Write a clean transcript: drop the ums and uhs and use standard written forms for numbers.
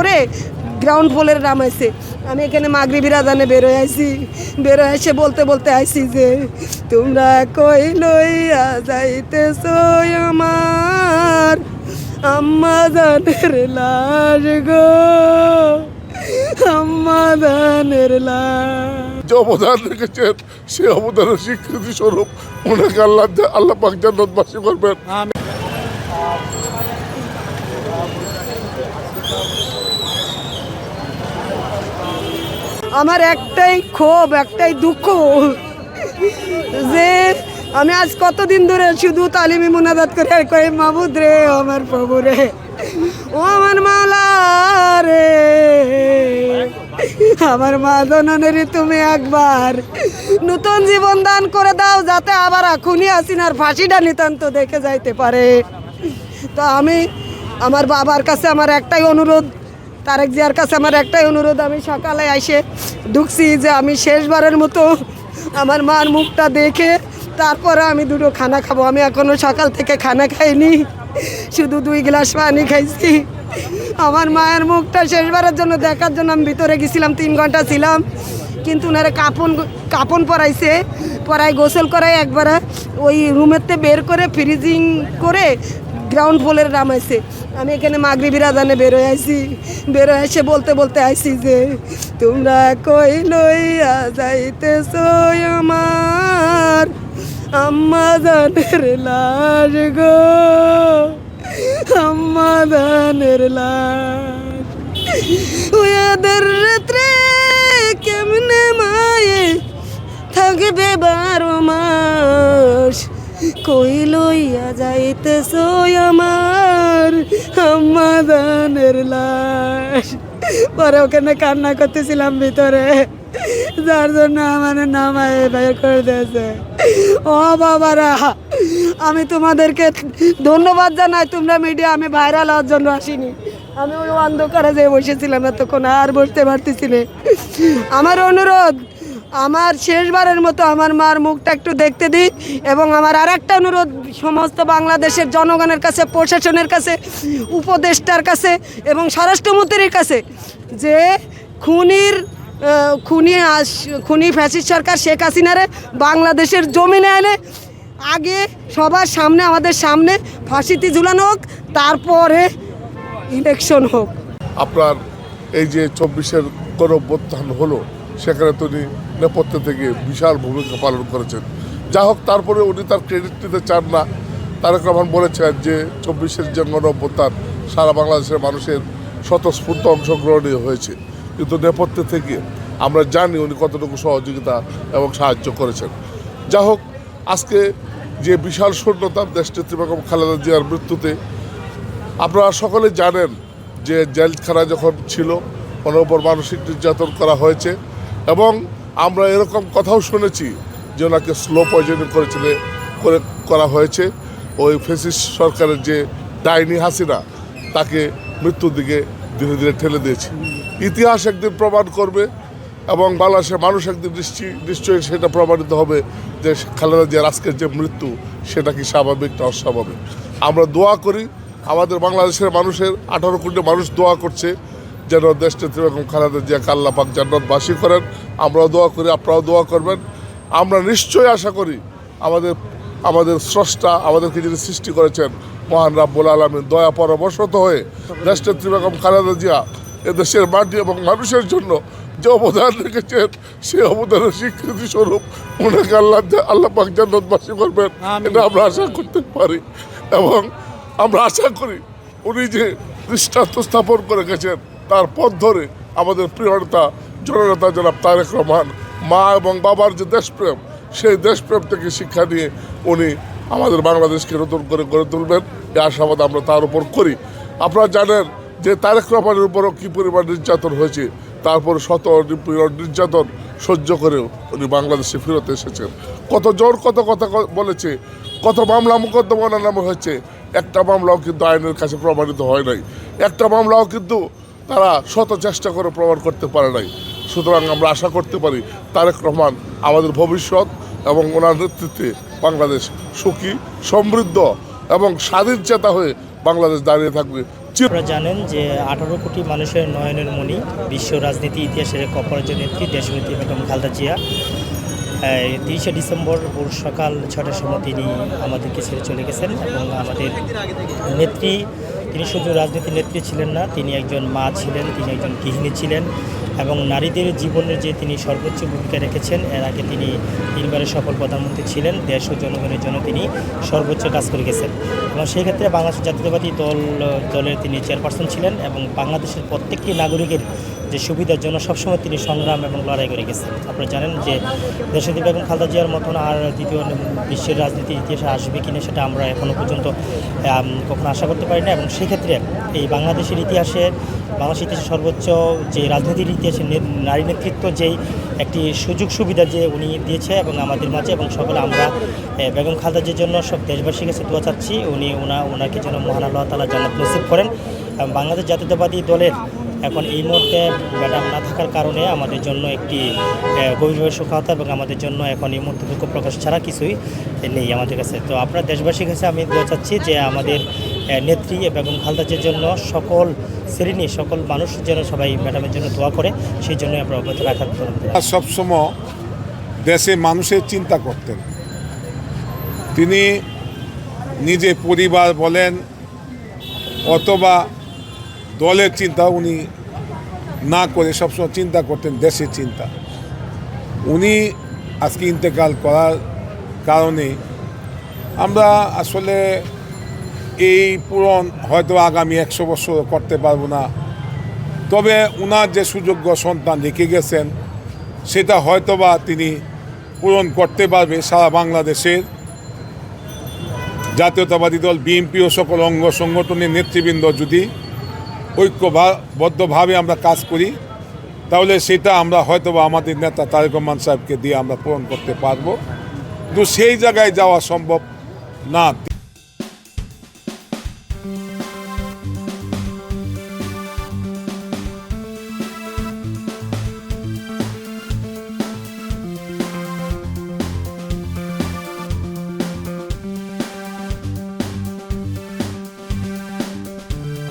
করে গ্রাউন্ড ফ্লোরে নামাইছে। আমি এখানে মাগরিবের আজানে বের হয়ে এসে বলতে বলতে আইছি যে তোমরা কই লইয়া যাইতেছ আমার আম্মা জানের লাশ গো, আম্মা জানের লাশ। যে অবদান রেখেছেন সেই অবদানের স্বীকৃতি স্বরূপ ওনাকে আল্লাহ পাক জান্নাতবাসী করবেন। আমার একটাই ক্ষোভ, একটাই দুঃখ যে আমি আজ কতদিন ধরে শুধু তালিমি মুনাজাত করে কই মাবুদ রে, আমার প্রভু রে, ও আমার মাওলা রে, আমার মা জননের তুমি একবার নতুন জীবন দান করে দাও, যাতে আবার খুনি হাসিনার ফাঁসিটা নিতান্ত দেখে যাইতে পারে। তো আমি আমার বাবার কাছে আমার একটাই অনুরোধ, তারেক জিয়ার কাছে আমার একটাই অনুরোধ, আমি সকালে এসে ঢুকছি যে আমি শেষবারের মতো আমার মার মুখটা দেখে তারপরে আমি দুটো খানা খাবো। আমি এখনও সকাল থেকে খানা খাইনি, শুধু 2 গ্লাস পানি খাইছি। আমার মায়ের মুখটা শেষবারের জন্য দেখার জন্য আমি ভিতরে গেছিলাম, 3 ঘন্টা ছিলাম। কিন্তু ওনারা কাপন পরাইছে, গোসল করাই একবার ওই রুমেরতে বের করে ফ্রিজিং করে গ্রাউন্ড ফ্লোরে নামাইছে। আমি এখানে মাগরিবের আজানে বের হয়ে এসে বলতে বলতে আইছি যে তোমরা কই লইয়া যাইতেছ আমার আম্মা জানের লাশ গো, আম্মা জানের লাশ। ওদের রাত্রে কেমনে মায়ে থাকবে 12 মাস, কই লইয়া যাইতেছ আমার আম্মা জানের লাশ। পরে ওখানে কান্না করতেছিলাম ভিতরে, যার জন্য আমার নামায় বের করে দিয়েছে। ও বাবারা, আমি তোমাদেরকে ধন্যবাদ জানাই, তোমরা মিডিয়া, আমি ভাইরাল হওয়ার জন্য আসিনি। আমি ওই অন্ধকারে যেয়ে বসেছিলাম এতক্ষণ, আর বসতে পারতেছি না। আমার অনুরোধ, আমার শেষবারের মতো আমার মার মুখটা একটু দেখতে দিই। এবং আমার আরেকটা অনুরোধ সমস্ত বাংলাদেশের জনগণের কাছে, প্রশাসনের কাছে, উপদেষ্টার কাছে এবং স্বরাষ্ট্রমন্ত্রীর কাছে, যে খুনি ফ্যাসিস্ট সরকার শেখ হাসিনারে বাংলাদেশের জমিনে এনে আগে সবার সামনে, আমাদের সামনে ফাঁসিতে ঝুলানো হোক, তারপরে ইলেকশন হোক। আপনার এই যে 24-এর গণঅভ্যুত্থান হলো, সেখানে তিনি নেপথ্য থেকে বিশাল ভূমিকা পালন করেছেন। যা হোক, তারপরে উনি তার ক্রেডিট নিতে চান না। তারেক রহমান বলেছেন যে 24-এর যে গণঅভ্যুত্থান সারা বাংলাদেশের মানুষের স্বতঃস্ফূর্ত অংশগ্রহণে হয়েছে, কিন্তু নেপথ্য থেকে আমরা জানি উনি কতটুকু সহযোগিতা এবং সাহায্য করেছেন। যা হোক, আজকে যে বিশাল শূন্যতা দেশনেত্রী বেগম খালেদা জিয়ার মৃত্যুতে, আপনারা সকলে জানেন যে জেলখানা যখন ছিল ওনার উপর মানসিক নির্যাতন করা হয়েছে, এবং আমরা এরকম কথাও শুনেছি যে ওনাকে স্লো পয়জনিং করা হয়েছে। ওই ফ্যাসিস্ট সরকারের যে ডাইনি হাসিনা তাকে মৃত্যুর দিকে ধীরে ধীরে ঠেলে দিয়েছে। ইতিহাস একদিন প্রমাণ করবে এবং বাংলাদেশের মানুষ একদিন নিশ্চয়ই সেটা প্রমাণিত হবে যে খালেদা জিয়ার আজকের যে মৃত্যু সেটা কি স্বাভাবিক না অস্বাভাবিক। আমরা দোয়া করি, আমাদের বাংলাদেশের মানুষের 18 কোটি মানুষ দোয়া করছে যেন দেশনেত্রী বেগম খালেদা জিয়াকে আল্লাহ পাক জান্নাতবাসী করেন। আমরাও দোয়া করি, আপনারাও দোয়া করবেন। আমরা নিশ্চয়ই আশা করি আমাদের স্রষ্টা আমাদেরকে যিনি সৃষ্টি করেছেন মহান রাব্বুল আলামিন দয়া পরবশত হয়ে দেশনেত্রী বেগম খালেদা জিয়া এদেশের মাটি এবং মানুষের জন্য যে অবদান রেখেছেন সেই অবদানের স্বীকৃতি স্বরূপ ওনাকে আল্লাহ পাক জান্নাতবাসী করবেন, এটা আমরা আশা করতে পারি। এবং আমরা আশা করি উনি যে দৃষ্টান্ত স্থাপন করে গেছেন তার পথ ধরে আমাদের প্রিয় নেতা জননেতা জনাব তারেক রহমান মা এবং বাবার যে দেশপ্রেম, সেই দেশপ্রেম থেকে শিক্ষা নিয়ে উনি আমাদের বাংলাদেশকে নতুন করে গড়ে তুলবেন, এই আশাবাদ আমরা তার উপর করি। আপনারা জানেন যে তারেক রহমানের উপরও কী পরিমাণ নির্যাতন হয়েছে, তারপরে শত নির্যাতন সহ্য করেও উনি বাংলাদেশে ফেরত এসেছেন। কত জোর কত কথা বলেছে, কত মামলা মোকদ্দমার নাম হয়েছে, একটা মামলাও কিন্তু আইনের কাছে প্রমাণিত হয় নাই, একটা মামলাও কিন্তু তারা শত চেষ্টা করে প্রমাণ করতে পারে নাই। সুতরাং আমরা আশা করতে পারি তারেক রহমান আমাদের ভবিষ্যৎ এবং ওনার নেতৃত্বে বাংলাদেশ সুখী, সমৃদ্ধ এবং স্বাধীন চেতা হয়ে বাংলাদেশ দাঁড়িয়ে থাকবে। আপনারা জানেন যে 18 কোটি মানুষের নয়নের মণি, বিশ্ব রাজনীতি ইতিহাসের এক অপরাজয় নেত্রী দেশনেত্রী বেগম খালেদা জিয়া 30শে ডিসেম্বর ভোর সকাল 6টার সময় তিনি আমাদেরকে ছেড়ে চলে গেছেন। এবং আমাদের নেত্রী, তিনি শুধু রাজনীতির নেত্রী ছিলেন না, তিনি একজন মা ছিলেন, তিনি একজন গৃহিণী ছিলেন এবং নারীদের জীবনের যে তিনি সর্বোচ্চ ভূমিকা রেখেছেন। এর আগে তিনি 3বারের সফল প্রধানমন্ত্রী ছিলেন, দেশ ও জনগণের জন্য তিনি সর্বোচ্চ কাজ করে গেছেন। এবং সেই ক্ষেত্রে বাংলাদেশ জাতীয়তাবাদী দলের তিনি চেয়ারপারসন ছিলেন এবং বাংলাদেশের প্রত্যেকটি নাগরিকের যে সুবিধার জন্য সবসময় তিনি সংগ্রাম এবং লড়াই করে গেছেন। আপনারা জানেন যে দেশনেত্রী বেগম খালেদা জিয়ার মতন আর দ্বিতীয় বিশ্বের রাজনীতির ইতিহাসে আসবে কিনা সেটা আমরা এখনও পর্যন্ত কখনো আশা করতে পারি না। এবং সেক্ষেত্রে এই বাংলাদেশের ইতিহাসে সর্বোচ্চ যে রাজনীতির ইতিহাসে নারী নেতৃত্ব যেই একটি সুযোগ সুবিধা যে উনি দিয়েছে এবং আমাদের মাঝে, এবং সকলে আমরা বেগম খালেদা জিয়ার জন্য সব দেশবাসীর কাছে দোয়া চাচ্ছি ওনাকে যেন মহান আল্লাহ তাআলা জান্নাত নসিব করেন। বাংলাদেশ জাতীয়তাবাদী দলের এখন এই মুহূর্তে ম্যাডাম না থাকার কারণে আমাদের জন্য একটি গভীরভাবে শোকাহত এবং আমাদের জন্য এখন এই মুহূর্তে দুঃখ প্রকাশ ছাড়া কিছুই নেই আমাদের কাছে। তো আপনার দেশবাসীর কাছে আমি দোয়া চাচ্ছি যে আমাদের নেত্রী বেগম খালেদা জিয়ার জন্য সকল শ্রেণী সকল মানুষ যেন সবাই ম্যাডামের জন্য দোয়া করে, সেই জন্যই আমরা অব্যাহত রাখার সবসময় দেশে মানুষের চিন্তা করতেন। তিনি নিজে পরিবার বলেন অথবা দলের চিন্তা উনি না করে সবসময় চিন্তা করতেন দেশের চিন্তা। উনি আজকে ইন্তেকাল করার কারণে আমরা আসলে এই পূরণ হয়তো আগামী 100 বছর করতে পারবো না, তবে ওনার যে সুযোগ্য সন্তান রেখে গেছেন সেটা হয়তোবা তিনি পূরণ করতে পারবে। সারা বাংলাদেশের জাতীয়তাবাদী দল বিএনপি ও সকল অঙ্গ সংগঠনের নেতৃবৃন্দ যদি ঐক্যবদ্ধভাবে আমরা কাজ করি তাহলে সেটা আমরা হয়তোবা আমাদের নেতা তারেক রহমান সাহেবকে দিয়ে আমরা পূরণ করতে পারবো, কিন্তু সেই জায়গায় যাওয়া সম্ভব না।